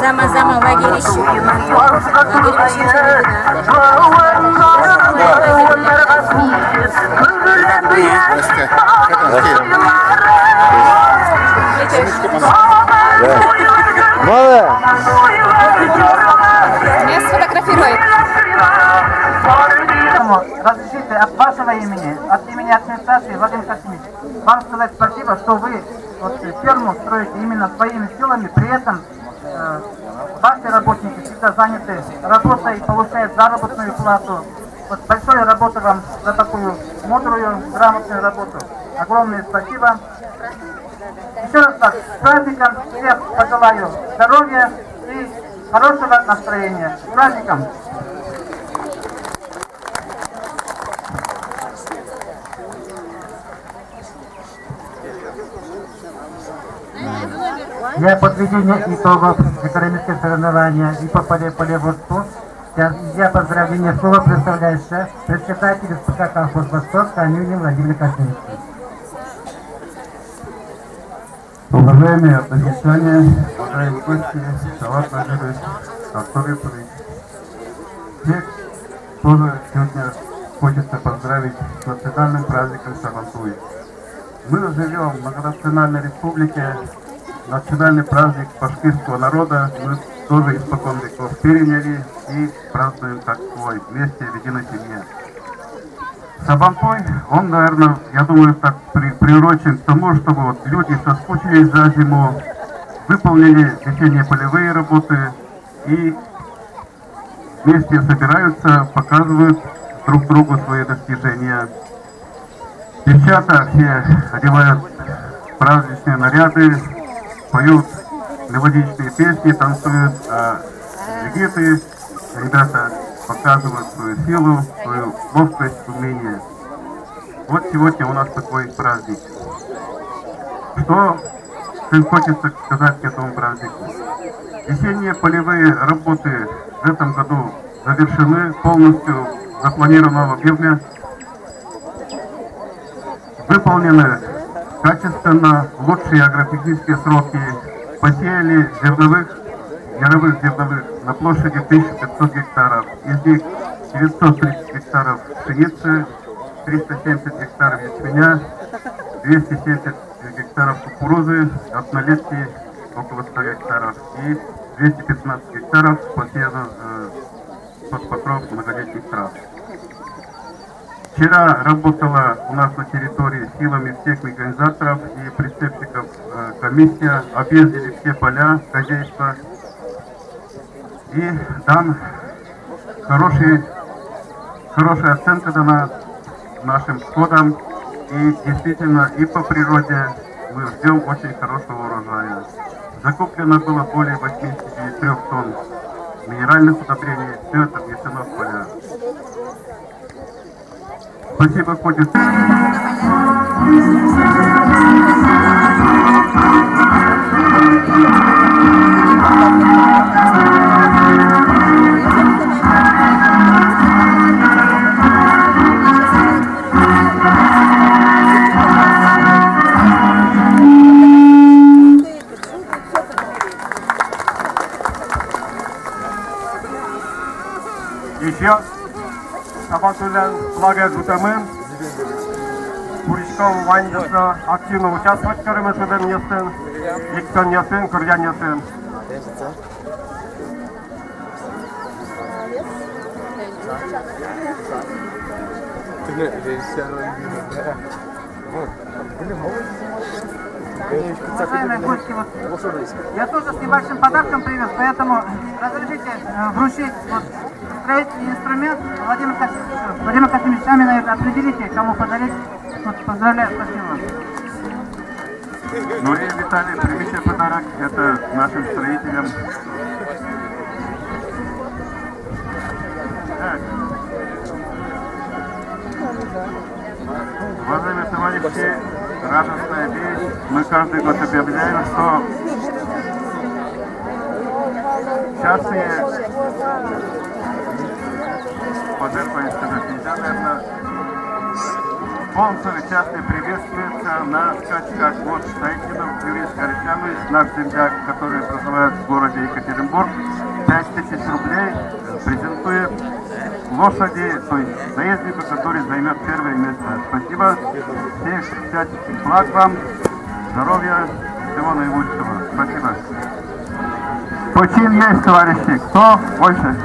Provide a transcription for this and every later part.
Зама-зама лагерищу. Меня сфотографирует. Разрешите от вашего имени, от имени администрации, Владимир Касимович, вам сказать спасибо, что вы ферму строите именно своими силами, при этом ваши работники всегда заняты работой, получают заработную плату. Вот большое работа вам за такую мудрую, грамотную работу. Огромное спасибо. Еще раз так, с праздником всех пожелаю здоровья и хорошего настроения. С праздником! Для подведения итогов экономического соревнования и по полеводству я поздравление слова представляющая председатель СПК «Колхоз Восток» Камиль Владимир Касимович. Уважаемые односельчане, уважаемые гости, Салат Владимирович, Артур Иппович. Всех тоже сегодня хочется поздравить с национальным праздником Сабантуй. Мы живем в многонациональной республике. Национальный праздник башкирского народа мы тоже испокон веков переняли и празднуем как свой, вместе в единой семье. Сабантуй, он, наверное, я думаю, так приурочен к тому, чтобы вот люди соскучились за зиму, выполнили весенние полевые работы и вместе собираются, показывают друг другу свои достижения. Девчата все одевают праздничные наряды, поют мелодичные песни, танцуют, джигиты, ребята показывают свою силу, свою ловкость, умение. Вот сегодня у нас такой праздник. Что хочется сказать к этому празднику? Весенние полевые работы в этом году завершены полностью, запланированного объема, выполнены качественно, лучшие агротехнические сроки, посеяли яровых зерновых на площади 1500 гектаров, из них 930 гектаров пшеницы, 370 гектаров ячменя, 270 гектаров кукурузы, однолетки около 100 гектаров и 215 гектаров посеяно под покров многолетних трав. Вчера работала у нас на территории силами всех механизаторов и прицепщиков комиссия, объездили все поля хозяйства и дан хорошая оценка дана нашим сходам, и действительно и по природе мы ждем очень хорошего урожая. Закуплено было более 83 тонн минеральных удобрений, все это внесено в поля. Спасибо, Путин. Еще Сабатулян Благая Жутамын, Пуричков Ваньдаса активно участвовать в Карымашуден Несен, Иксон Несен, Курьян Несен. Уважаемые гости, я тоже с небольшим подарком привез, поэтому разрешите вручить строительный инструмент. Владимир Касимович, сами, наверное, определите, кому подарить. Поздравляю, спасибо. Нурия Виталий, примите подарок. Это нашим строителям. Так. Уважаемые товарищи, радостная вещь. Мы каждый год объявляем, что частные пожертвования, сказать нельзя, наверное, спонсоры частные приветствуются на скачках. Вот Стайкинов Юрий Скоричанович, наш земляк, который проживает в городе Екатеринбург, 5000 рублей презентует лошади, то есть заезднику, который займет первое место. Спасибо. Всех всяческих благ вам, здоровья, всего наилучшего. Спасибо. Почин есть, товарищи. Кто больше?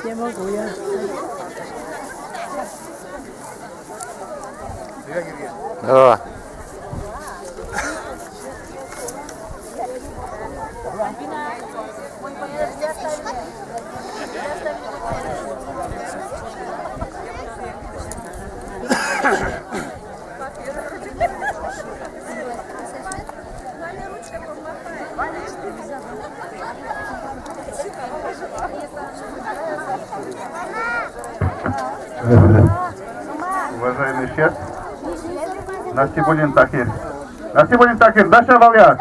Не могу я. Давай. Уважаемый шеф, Насибулин Тахир. Насибулин Тахир, Даша Валияш.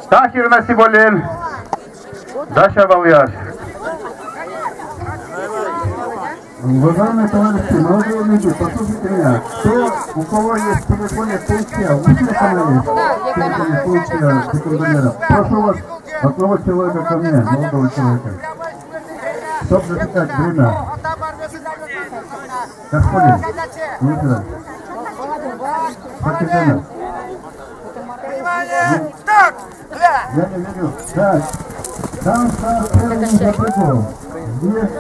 Тахир Насибулин, Даша Валияш. Уважаемые товарищи, молодые люди, послушайте меня. Кто, у кого есть в телефоне функция, функция секундомера, прошу вас, одного человека ко мне, молодого человека. Чтобы засекать время. Господин, не сюда. Партизана. Я не видел. Так, там первым забегом. Здесь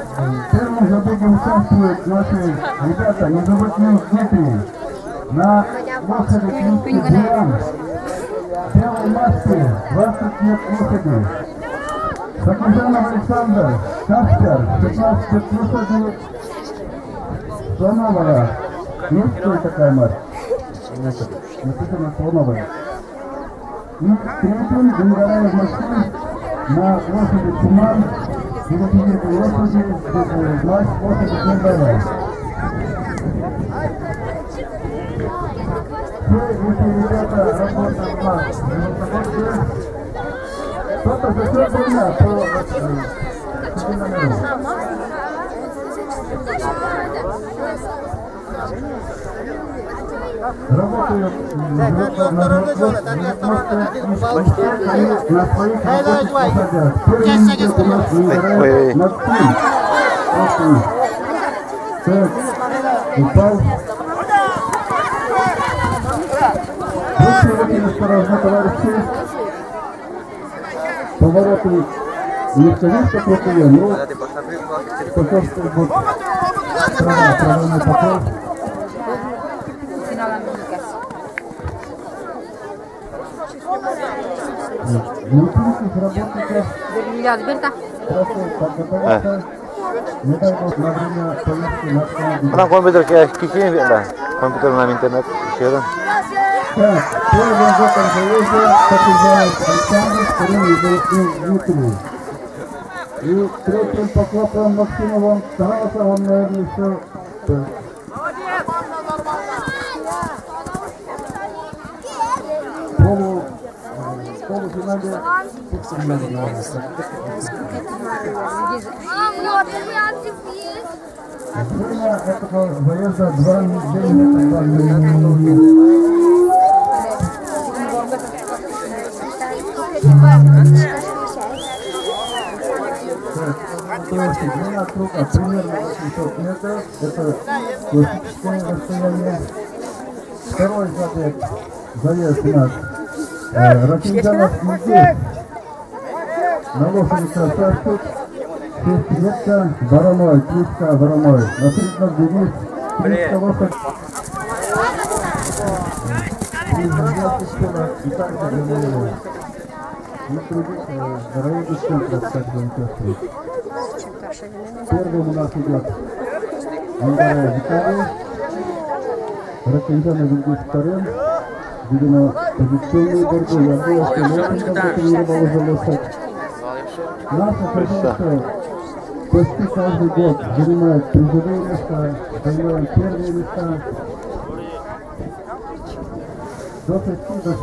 первым забегом участвуют наши ребята, не забудем Дмитрий. На лошади Клинский Диан. В белой маске 20 лет лошади. Сакужанов Александр, Каспер, 15 лошади. Слоновая. Есть кто такая мать? Написано Слоновая. И третьим Генералов Максим на лошади Туман. И вот эти лошади, мать лошади Генералова. Все эти ребята работают у нас. Кто-то засек время по номеру. Работают на своих рабочих посадях. Первый идет у нас Николай Максим. Так, упал. Будьте очень осторожны, товарищи. Повороты не сказать, как вот ее, но пока что вот правильный покол. Научитесь работников. Прошу подготовиться. Не дай бог на время поездки на автомобиле. Orang komputer kayak kiki ni dah. Komputer dalam internet share. Так, первый закон заезда Партизанов Александр, вторым Дмитрий. И третьим по клапам Максимовым старался, он, наверное, еще... Полуфинале... Время этого заезда 2 недели. Длина круга примерно 800 метров. Это классическое расстояние. Второй заезд у нас. Рафинганов Музей. На лошади красавчик. Кличка Вороной. Кличка Вороной. На среднем девиз. Кличка лошадь. И также Генералова. И других районных центров также участвуют. Первым у нас идет Андрея Виктория. Ракинжана ведет вторым. Видимо, позиционную борьбу. Я думаю, что Лешенко тренировал уже лошадь. Наша федерация почти каждый год занимает призовые места, занимаем первые места. До 6 до 7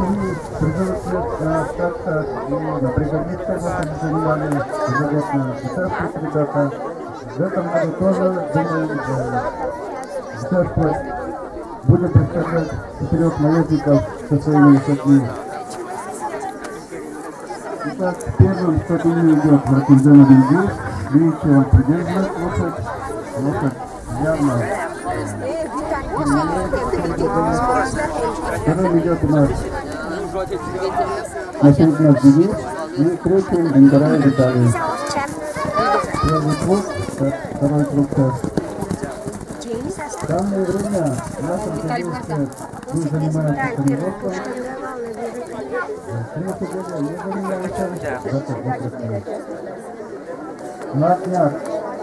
призовых мест на стартах и на бригадистах лошади занимали ежегодно участвуют ребята. В этом году тоже, думаю, участвовать. Будем представлять 4 наездников со своими лошадьми. Итак, первым в статуе идет Ракинзяна Вильгиз. Видите, он придерживает лошадь. Лошадь явно. Вторым идет у нас Насильник Вильгиз. И третьим Мингарай Виталий. Первый круг, второй круг сейчас. В данное время в нашем хозяйстве вы занимаетесь тренировкой. Третий год не занимаемся, это выпускник. На днях,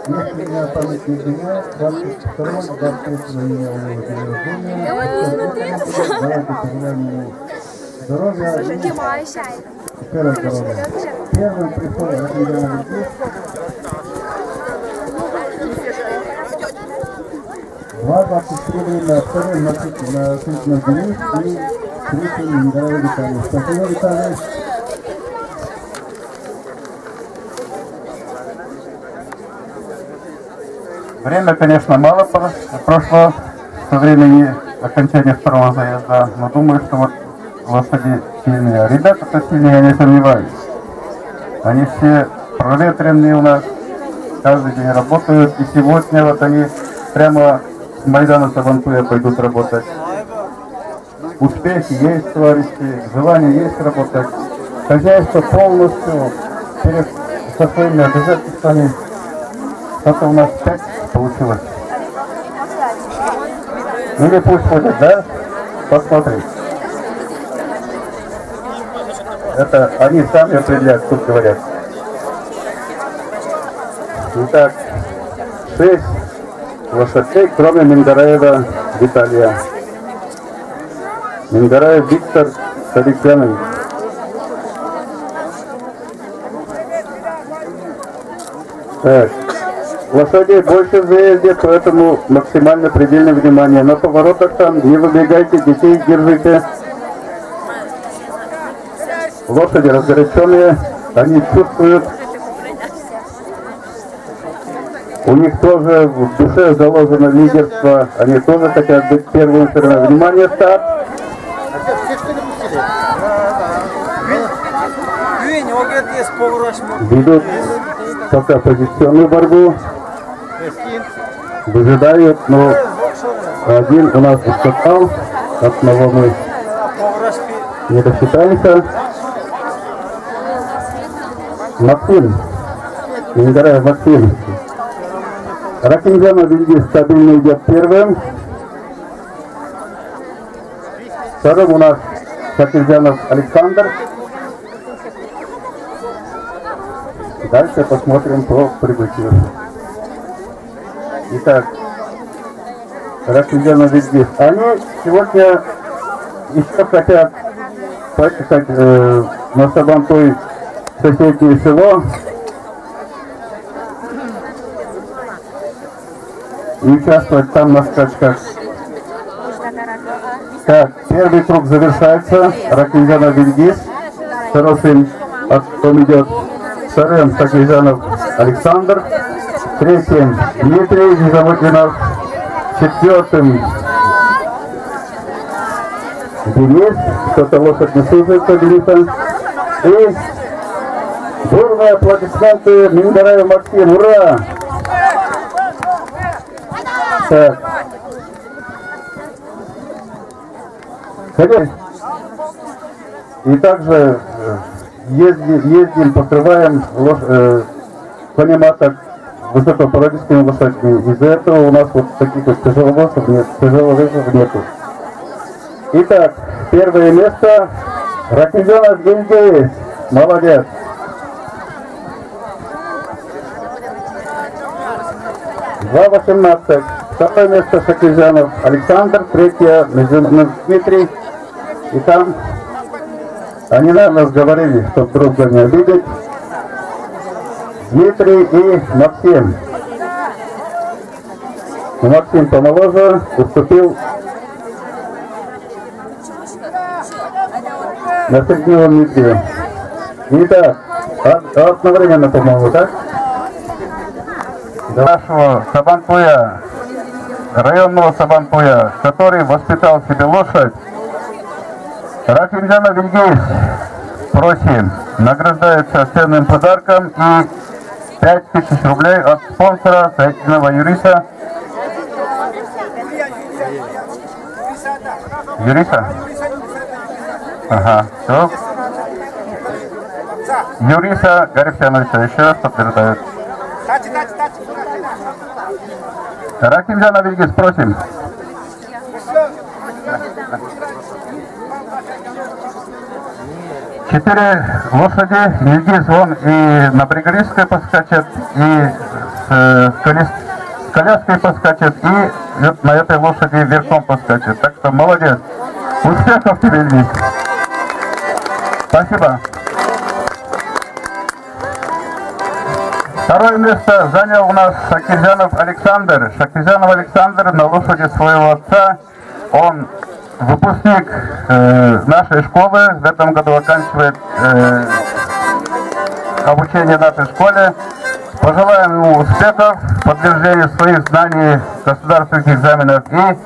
если меня память не изменяет, 22-23 июня у него день рождения. Давайте пожелаем ему здоровья и еще раз здоровья. Первым приходит Ракинзяна Вильгиз. 2:23 время, второй Насильник Денис и третий Мингарай Виталий. Спасибо, Виталий. Время, конечно, мало прошло со времени окончания второго заезда, но думаю, что вот лошади сильные. Ребята-то сильные, я не сомневаюсь. Они все проветренные у нас, каждый день работают, и сегодня вот они прямо с Майдана Сабантуя пойдут работать. Успехи есть, товарищи, желание есть работать. Хозяйство полностью со своими обязательствами. Что-то у нас 5 получилось. Или пусть ходят, да? Посмотрим. Это они сами определяют, тут говорят. Итак, 6 лошадей, кроме Мингараева Виталия. Мингараев Виктор Садикянович. Так. Лошадей больше в заезде, поэтому максимально предельное внимание. На поворотах там не выбегайте, детей держите. Лошади разгоряченные, они чувствуют. У них тоже в душе заложено лидерство, они тоже хотят быть первым. Внимание, старт! Ведут пока позиционную борьбу, выжидают, но один у нас ускакал, одного мы не досчитаемся. Максим, Мингараев Максим. Ракинзяна Вильгиз стабильно идет первым. Вторым у нас Ракинзянов Александр. Дальше посмотрим по прибытию. Итак, Ракинзяна Вильгиз. Они сегодня еще хотят поехать на Сабантуй в соседнее село и участвовать там на скачках. Так, первый круг завершается. Ракинзяна Вильгиз. Хороший отстом идет. Вторым Ракинзянов Александр. Третьим Дмитрий Незамутлинов. Четвертым Денис. Кто-то лошадь не слушается Дениса. И бурные аплодисменты Мингараев Максим. Ура! Так. И также ездим, покрываем пониматок высокопородистыми лошадьми. Из-за этого у нас вот таких вот тяжеловесов нету. Итак, первое место Ракинзянов Вильгиз. Молодец. Два 18. Второе место Ракинзянов Александр. Третье Дмитрий. И там они, наверное, сговорились, чтобы друг друга не обидеть. Дмитрий и Максим. Максим помоложе уступил на среднего Дмитрия. Итак, одновременно, по-моему, так? Нашего Сабантуя, районного Сабантуя, который воспитал себе лошадь, Ракинзяна Вильгиз. просим, награждается ценным подарком и 5000 рублей от спонсора строительного юриста. Юриста? Ага, все. Юриса Гарифяновича еще раз подтверждают. Рахимжан Абильгиз, просим. Четыре лошади, Ильгиз вон и на Бригорьевской поскачет, и с коляской поскачет, и на этой лошади верхом поскачет. Так что молодец. Успехов тебе, Ильгиз. Спасибо. Второе место занял у нас Шакирзянов Александр. Шакирзянов Александр на лошади своего отца. Он выпускник нашей школы. В этом году оканчивает обучение в нашей школе. Пожелаем ему успехов, подтверждения своих знаний в государственных экзаменах и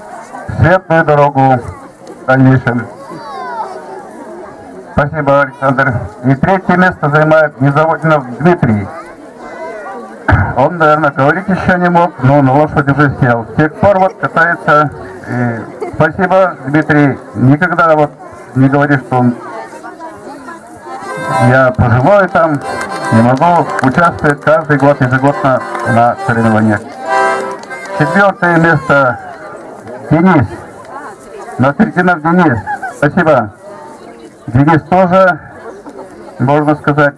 светлую дорогу в дальнейшем. Спасибо, Александр. И третье место занимает Незаводинов Дмитрий. Он, наверное, говорить еще не мог, но на лошадь уже сел. С тех пор вот катается. И спасибо, Дмитрий. Никогда вот не говори, что он... Я пожилой там, не могу участвовать каждый год ежегодно на соревнованиях. Четвертое место Денис. Насрединов Денис. Спасибо. Денис тоже, можно сказать,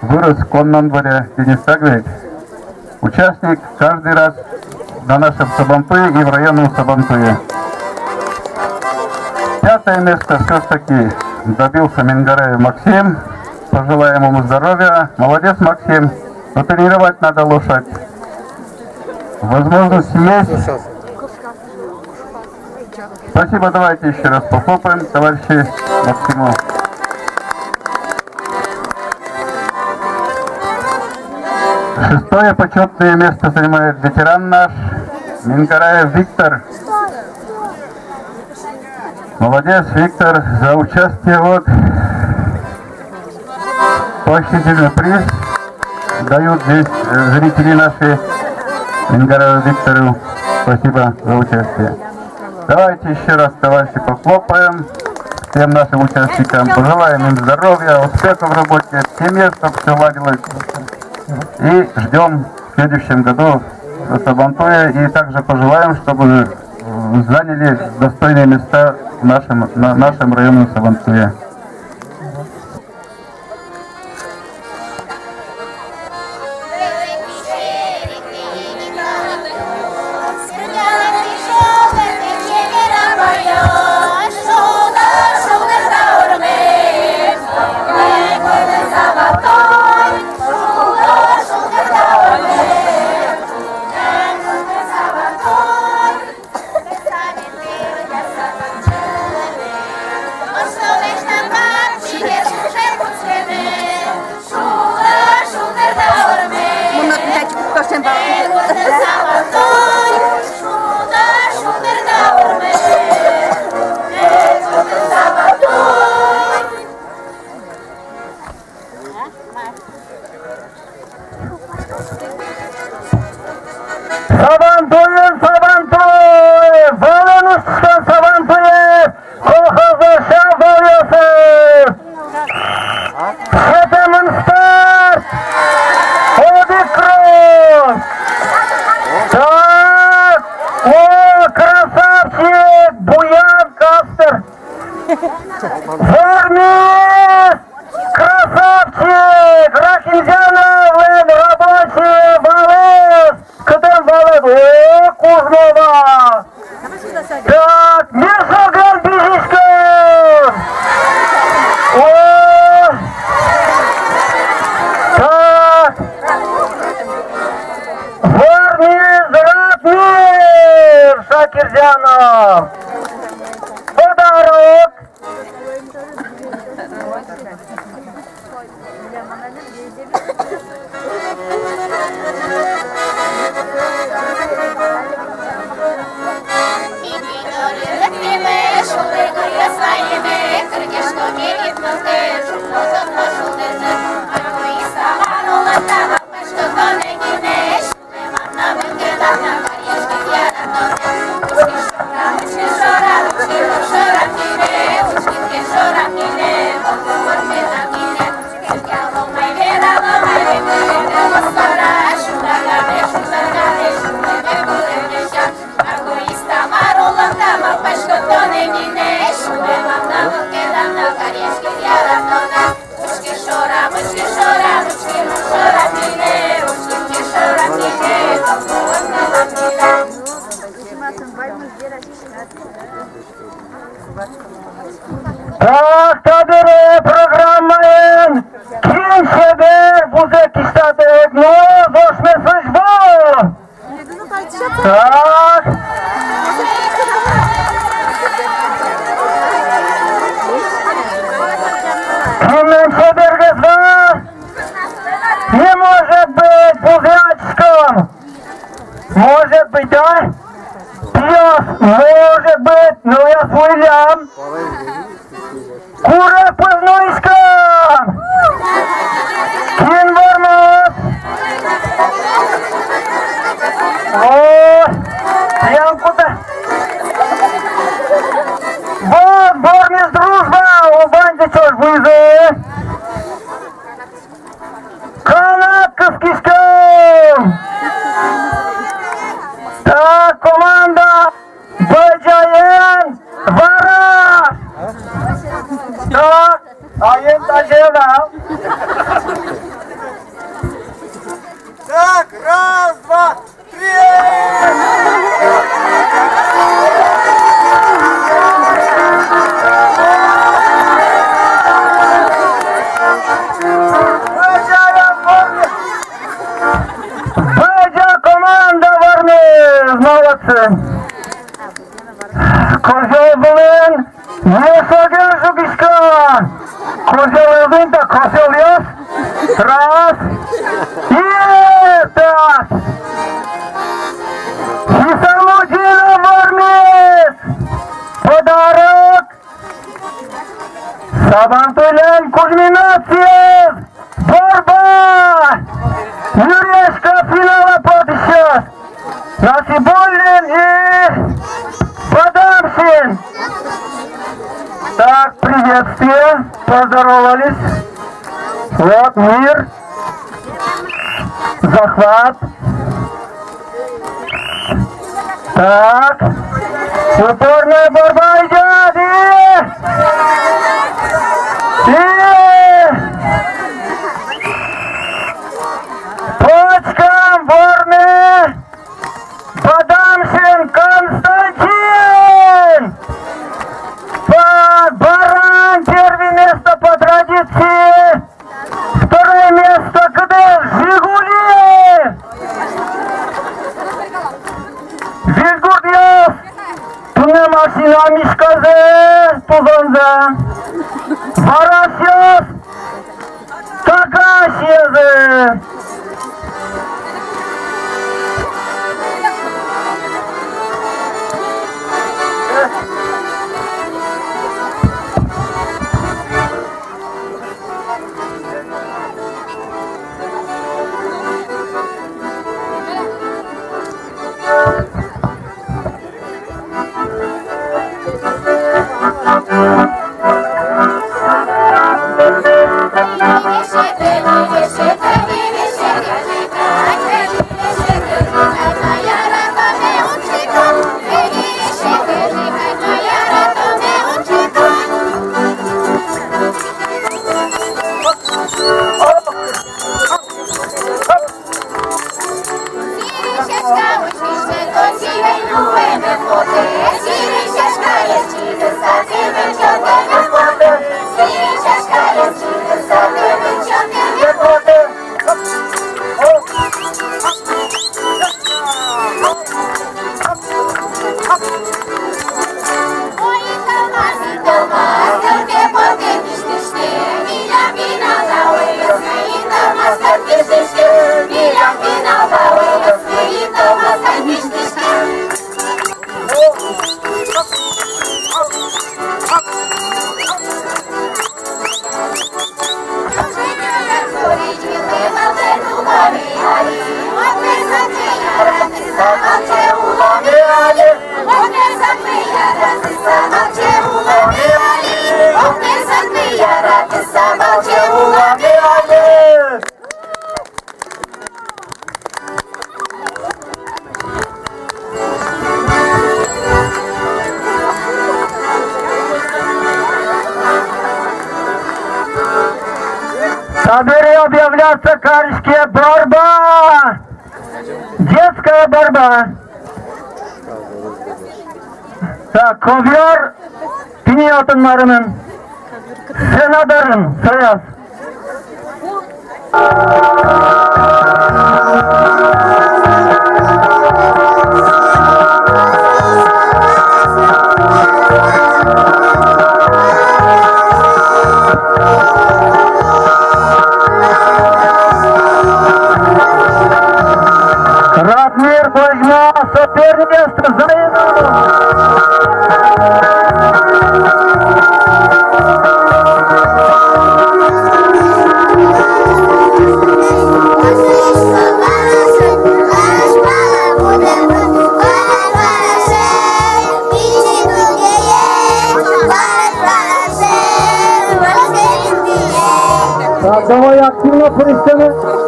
вырос в конном дворе. Денис, так ведь? Участник каждый раз на нашем Сабантуе и в районном Сабантуе. Пятое место все-таки добился Мингараев Максим. Пожелаем ему здоровья. Молодец, Максим. Но тренировать надо лошадь. Возможности есть. Спасибо, давайте еще раз похлопаем, товарищи Максиму. Шестое почетное место занимает ветеран наш Мингараев Виктор. Молодец, Виктор, за участие. Вот поощрительный приз дают здесь зрители наши Мингараеву Виктору. Спасибо за участие. Давайте еще раз, товарищи, похлопаем всем нашим участникам. Пожелаем им здоровья, успехов в работе, семье, чтобы все ладилось. И ждем в следующем году в Сабантуе. И также пожелаем, чтобы заняли достойные места в нашем районе Сабантуе. Шакирзянов. Подарок. Что Так. Кимнен бергезва не может быть бузячком. Может быть, да? Пес может быть, но я свой лям. Кура пыльнуйском. Кин вармас. О, ямку-то. Вот, бормис дружба, у банди чё ж вызы. Канатка с кишком. Так, команда. Баджаен, Вараш. Так, Аен Таджена. Так, раз, два, три. Бадя команда Вармез, молодцы. Козел блин, не согел жугишка. Козел один, так козел есть. Раз. И так. И самудина Вармез. Подарок. Сабантулян кульминация. Борьба. Юрешка финала подчас. Насибуллин и Бадамшин. Так, приветствие. Поздоровались. Вот, мир. Захват. Так. Упорная борьба идет. Почкам Ворме. Бадамшин Константин. Баран первое место по традиции. Второе место КД Жигули. Вильгурдиев. Туне машина Мишказе. Тузонзе. Варасьев. Такашьезе. Теперь объявляется Каришская борьба. Детская борьба. Так, ковер Пиньотын Марымын. Сенадарын, Саяз. Кузьма соперничество Так, давай активно пристегнуть.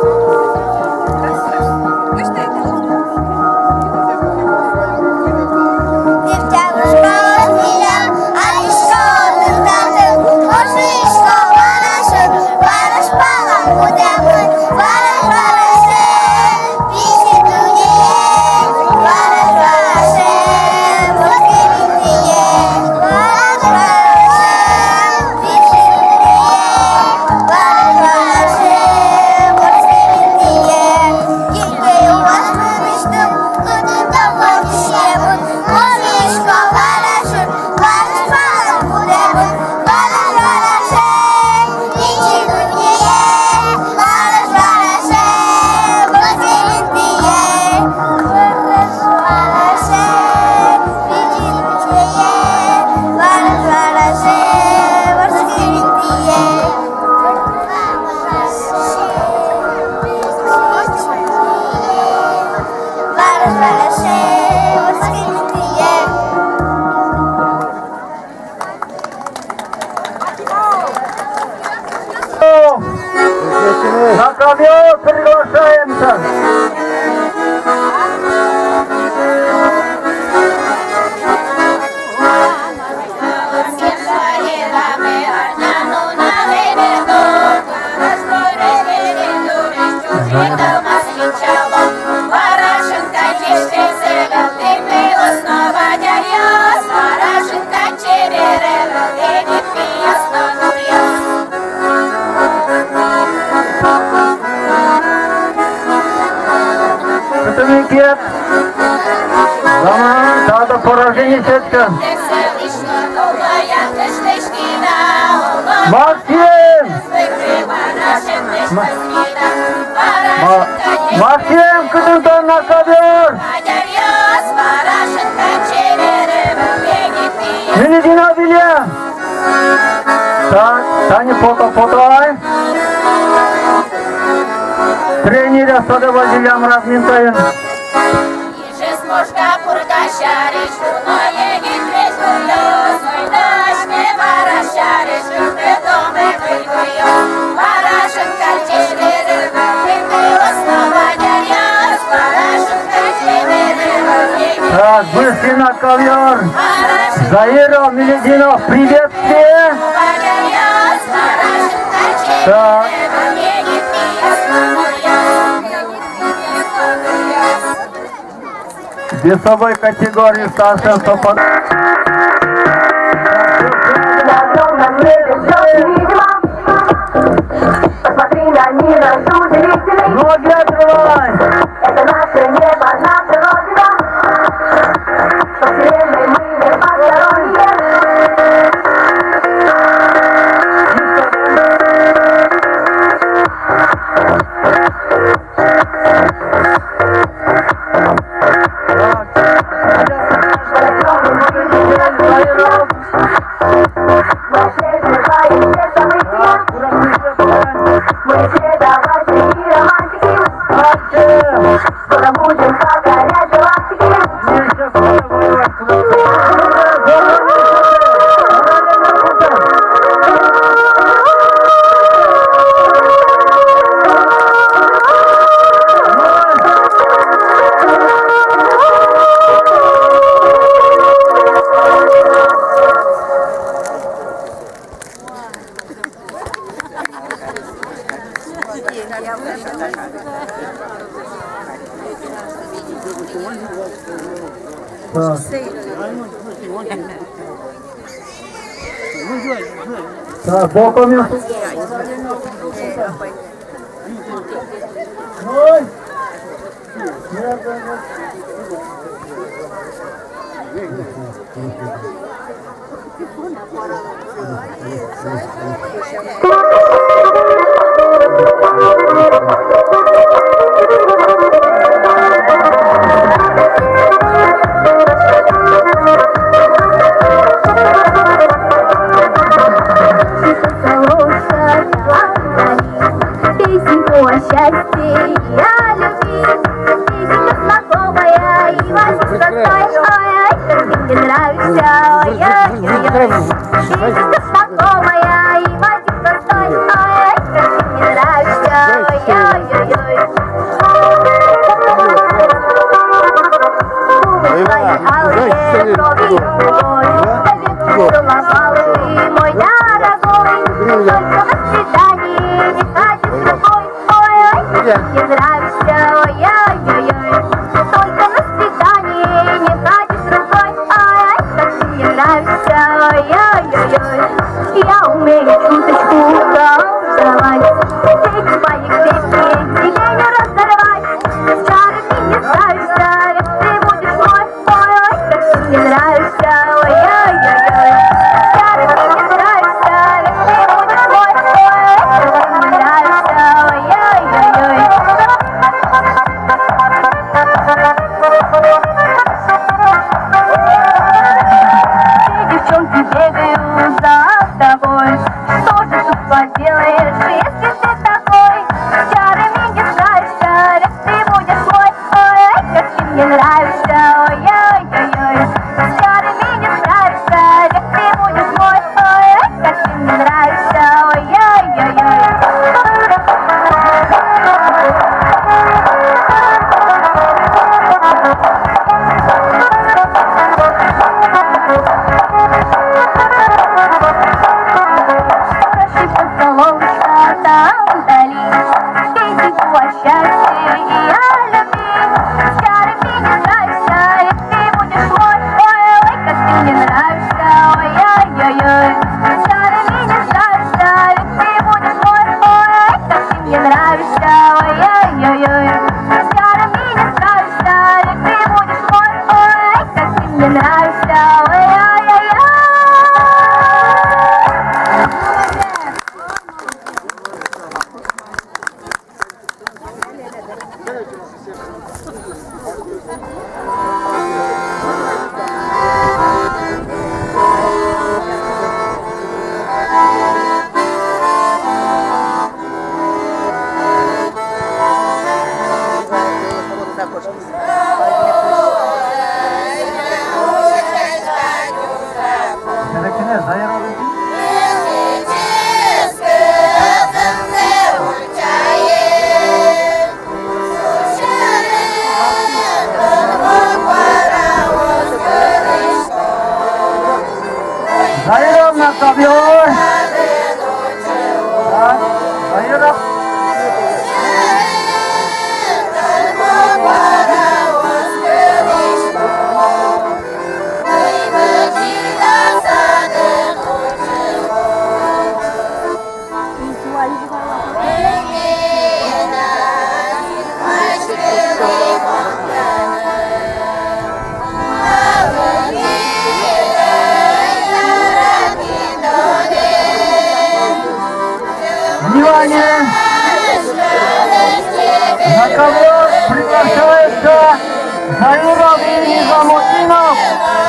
На ковер приглашаемся. Комитет. Надо поражение сетка. Максим! Максим, кто на ковер? Меледина Вилья. Так, Таня, фото. Тренера Садова Зилям Разминтаин. Так, вышли на ковер. Заиров, Мелединов, приветствие. Так. Весовой категории старшего сопода. Посмотри на мир, удивительный. Ноги открывай. Это наше небо, наша родина. По вселенной мы не посторонние. Мы все давайте и романтики. Скоро будем покорять галактики. Так, боком. Ой. ой-ой-ой. Видится знакомая и мотив простой, ой-ой, как ты мне нравишься, ой-ой-ой. Губы твои алые, брови твой, навек целовал ты, мой дорогой. Только на свидание не ходишь с тобой, ой-ой, как ты мне нравишься, ой-ой-ой. Только на свидание не ходишь с рукой, ой-ой, как ты мне нравишься, ой-ой-ой. Я умею чуточку колдовать, эти мои крепкие тебе не разорвать. С чарами не справишься, ведь ты будешь мой, ой-ой, как ты мне нравишься, ой-ой-ой. С чарами не справишься, ведь ты будешь мой, ой-ой, как ты мне нравишься, ой-ой-ой. Девчонки бегают за тобой, что же тут поделаешь, если ты такой? С чарами не справишься, ведь ты будешь мой, ой-ой, как ты мне нравишься, ой-ой-ой. С чарами не справишься, ведь ты будешь мой, ой-ой, как ты мне нравишься, ой-ой-ой. Солнышко там вдали, песенку о счастье и о любви. С чарами не справишься, ведь ты будешь мой, ой-ой, как ты мне нравишься, ой-ой-ой. С чарами не справишься, ведь ты будешь мой, ой-ой, как ты мне нравишься, ой-ой-ой. С чарами не справишься, ведь ты будешь мой, ой-ой, как ты мне нравишься, ой-ой-ой. Заиром на тобой. Заиром. Внимание! На ковер приглашается Заиров и Низамутдинов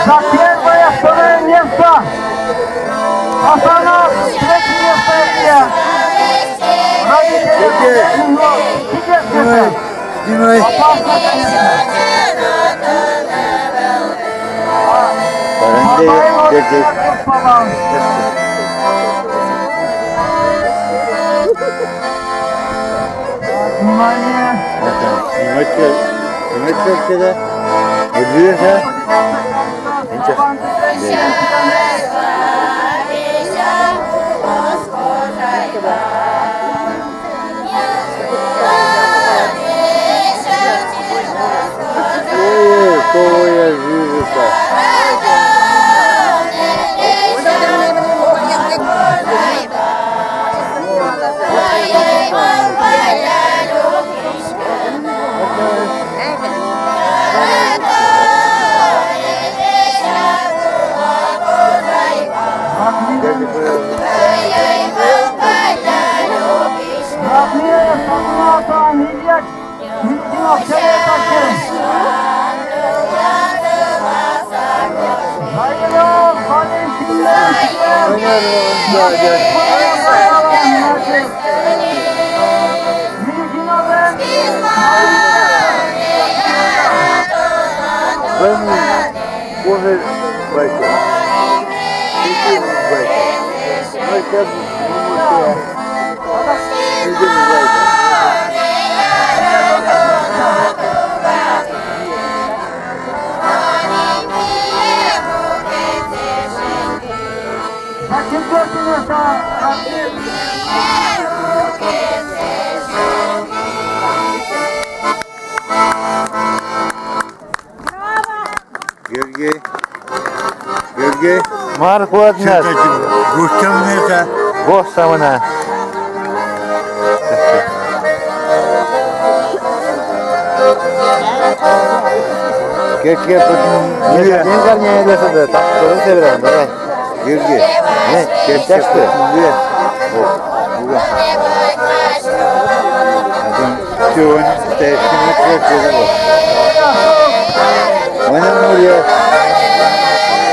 за первое, второе место. Асанов, третье место. Родители, чудесница. Опасно, конечно. Внимание! Снимать сюда. Вот видишь, а? Ой, кого я вижу-то? Боже, Георгий. Марку отнес. Гущенка. Гоша вона. Keşke yengar ne ediyorsa da taktırın seviyorum. Давай. Георгий. Ne? Keşke. Сегодня стоящий на крыше. Она умрет.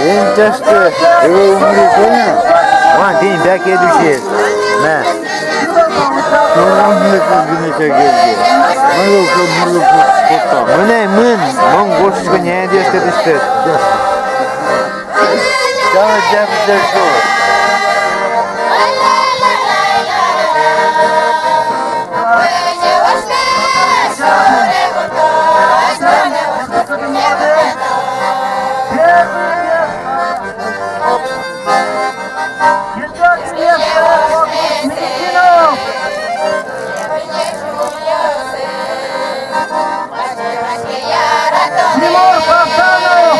Энташты. Его умрет, понял? Вон, ты бяк едущий. На. Ну, он не как Георгий. Мына мын гошушка не едешь, это что? Давай, что? Тимур Хасанов!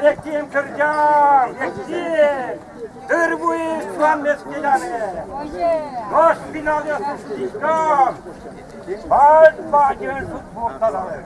яким кирдям, яким дервує слам мескеляне. Наш фінал я сустікам. Бать-бать, футбол надали.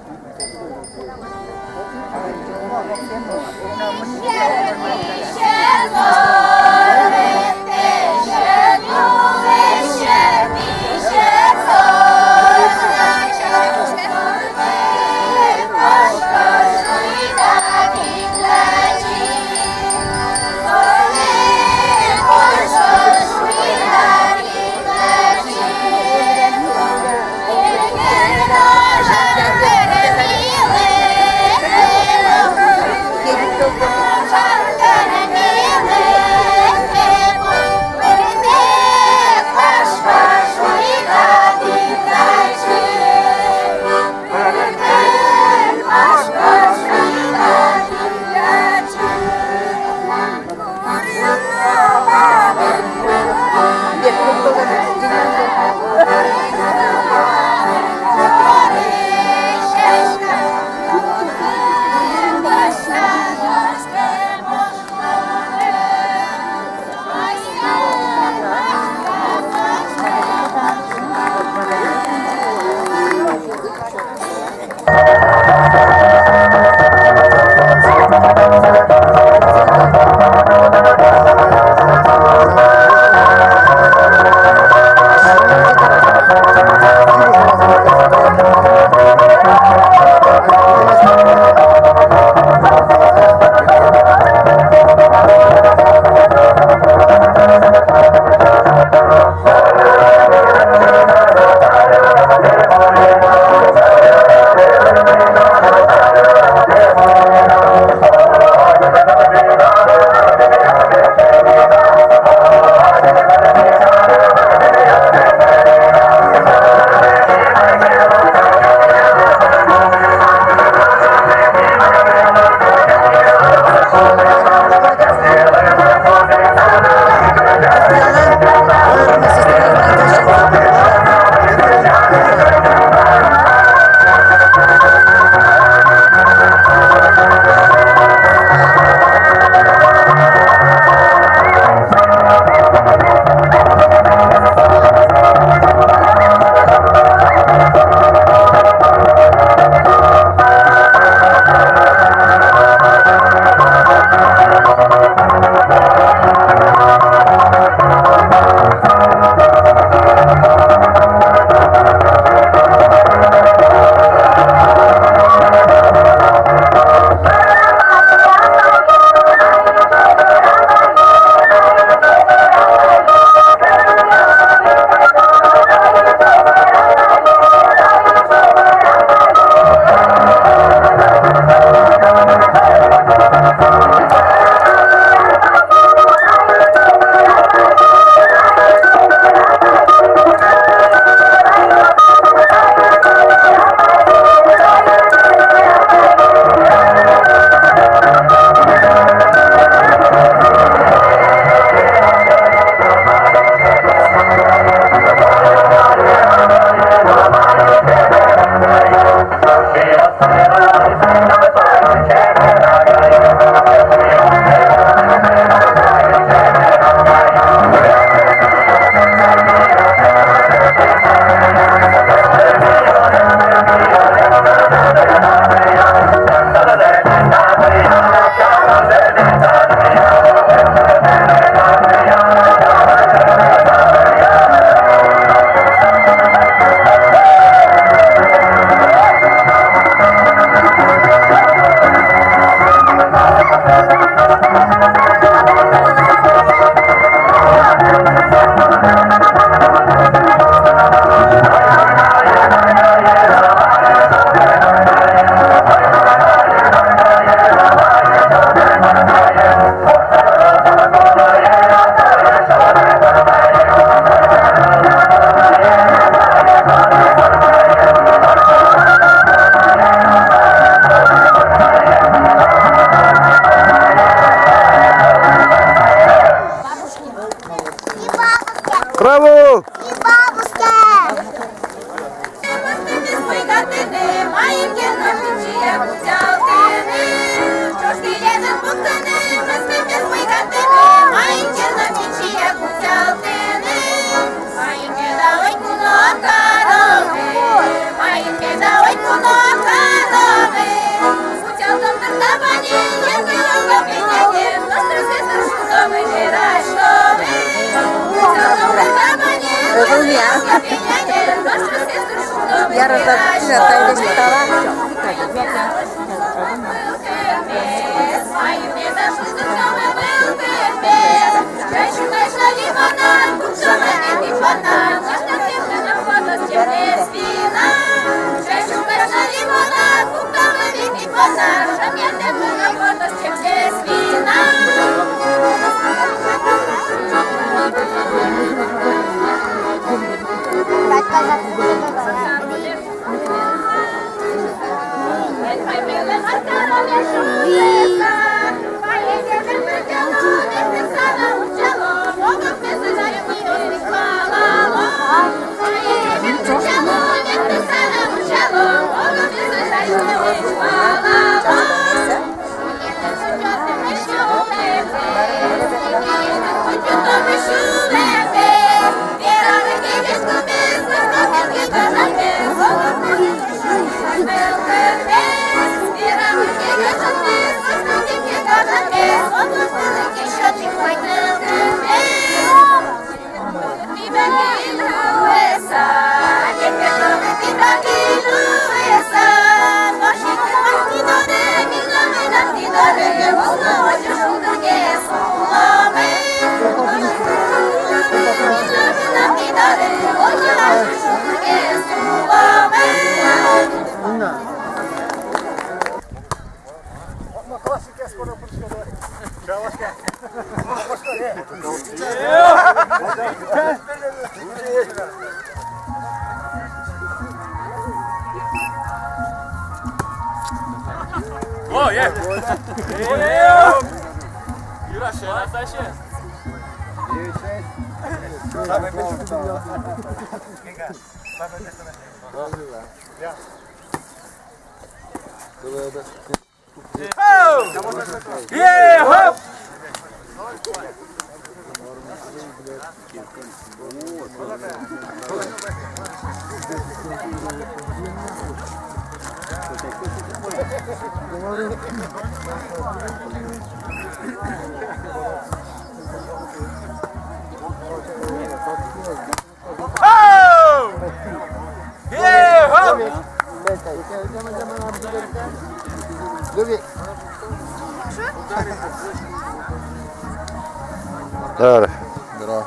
Добре. Здорово.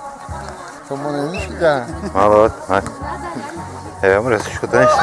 Тому не нічого. Молод. Рисочку донести.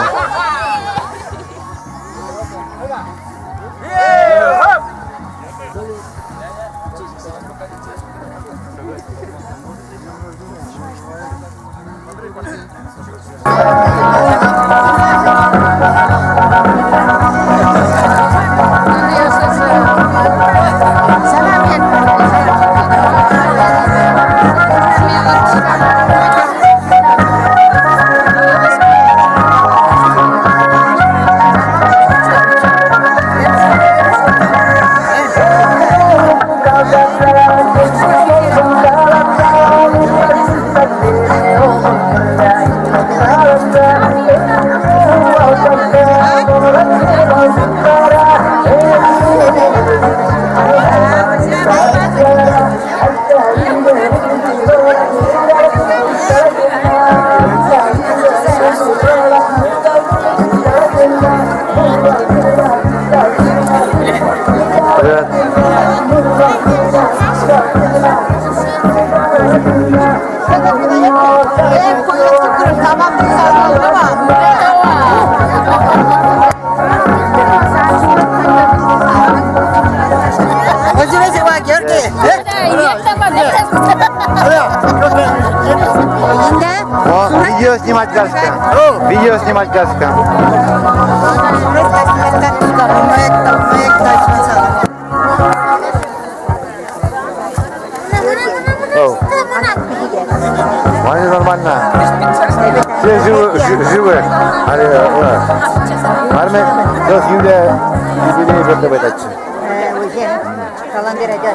Видео снимать Гаска. Видео снимать Гаска. Ваня нормально. Все живы. Армен, dos Юлия юбилей berdebat. Kalandir aja.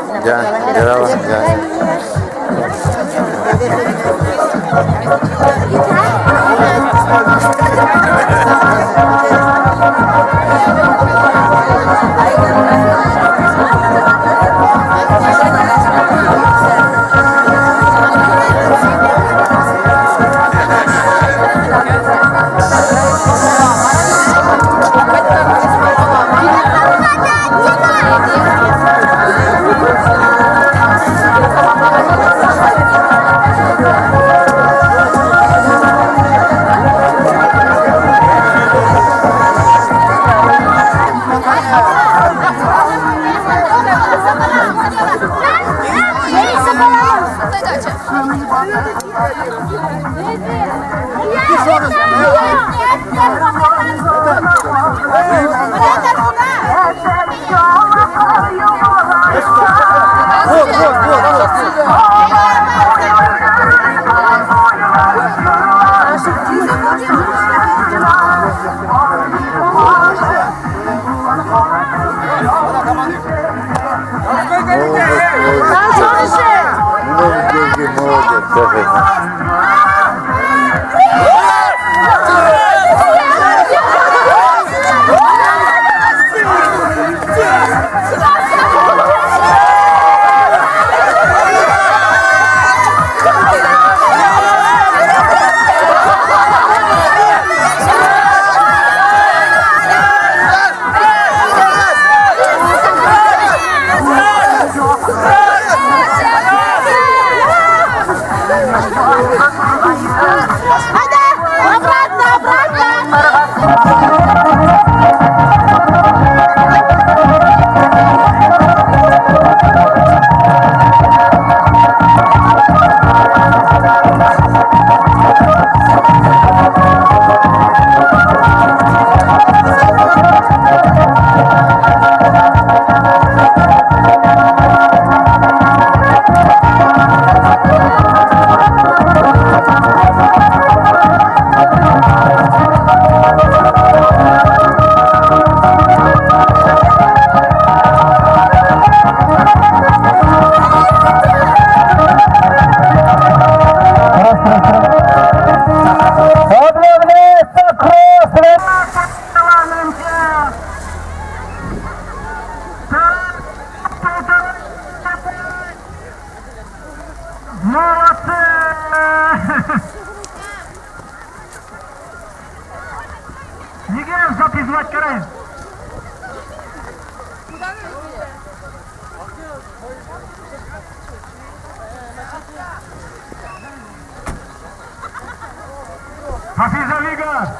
Хафиза Лига!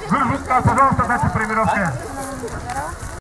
Гуржутка, пожалуйста, дайте примировки.